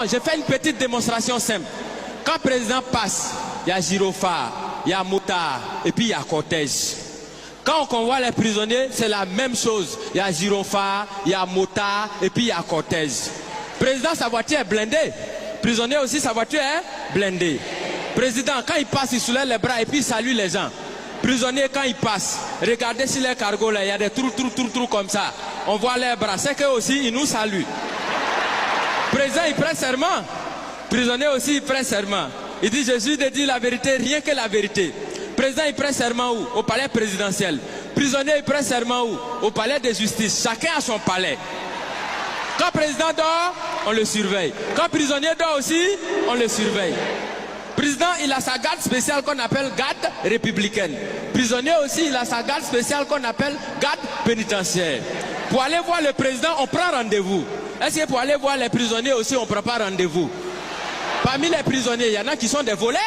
J'ai fait une petite démonstration simple. Quand le président passe, il y a gyrophare, il y a motard et puis il y a cortège. Quand on convoie les prisonniers, c'est la même chose. Il y a gyrophare, il y a motard et puis il y a cortège. Président, sa voiture est blindée. Prisonnier aussi, sa voiture est blindée. Président, quand il passe, il soulève les bras et puis il salue les gens. Prisonnier, quand il passe, regardez sur les cargos là, il y a des trous comme ça. On voit les bras. C'est qu'eux aussi, ils nous saluent. Président, il prête serment. Prisonnier aussi, il prête serment. Il dit, je suis de dire la vérité, rien que la vérité. Président, il prête serment où? Au palais présidentiel. Prisonnier, il prête serment où? Au palais de justice. Chacun a son palais. Quand le président dort, on le surveille. Quand le prisonnier dort aussi, on le surveille. Président, il a sa garde spéciale qu'on appelle garde républicaine. Prisonnier aussi, il a sa garde spéciale qu'on appelle garde pénitentiaire. Pour aller voir le président, on prend rendez-vous. Est-ce que pour aller voir les prisonniers aussi, on ne prend pas rendez-vous? Parmi les prisonniers, il y en a qui sont des voleurs.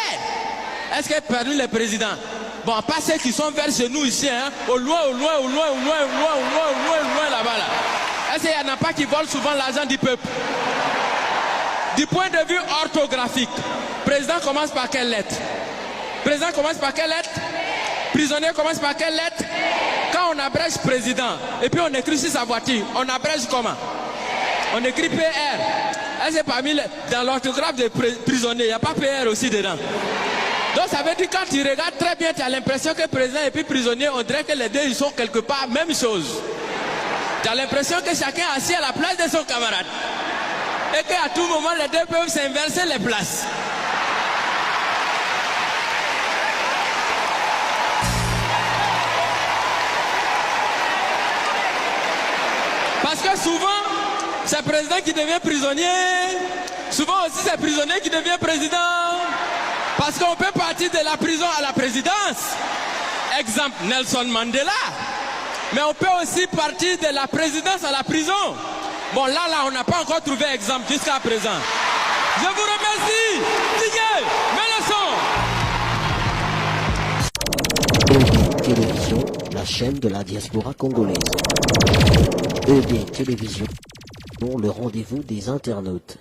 Est-ce que parmi les présidents, bon, pas ceux qui sont vers chez nous ici, hein, au loin là-bas, là. Est-ce qu'il n'y en a pas qui volent souvent l'argent du peuple? Du point de vue orthographique, président commence par quelle lettre? Président commence par quelle lettre? Prisonnier commence par quelle lettre? Quand on abrège président, et puis on écrit sur sa voiture, on abrège comment? On écrit PR. Est-ce que parmi dans l'orthographe des prisonniers, il n'y a pas PR aussi dedans? Donc ça veut dire quand tu regardes très bien, tu as l'impression que président et puis prisonnier, on dirait que les deux ils sont quelque part même chose. Tu as l'impression que chacun est assis à la place de son camarade. Et qu'à tout moment, les deux peuvent s'inverser les places. Parce que souvent, c'est le président qui devient prisonnier. Souvent aussi, c'est le prisonnier qui devient président. Parce qu'on peut partir de la prison à la présidence. Exemple, Nelson Mandela. Mais on peut aussi partir de la présidence à la prison. Bon, là, on n'a pas encore trouvé exemple jusqu'à présent. Je vous remercie. Diguez, mets le son. ED Télévision, la chaîne de la diaspora congolaise. ED Télévision, le rendez-vous des internautes.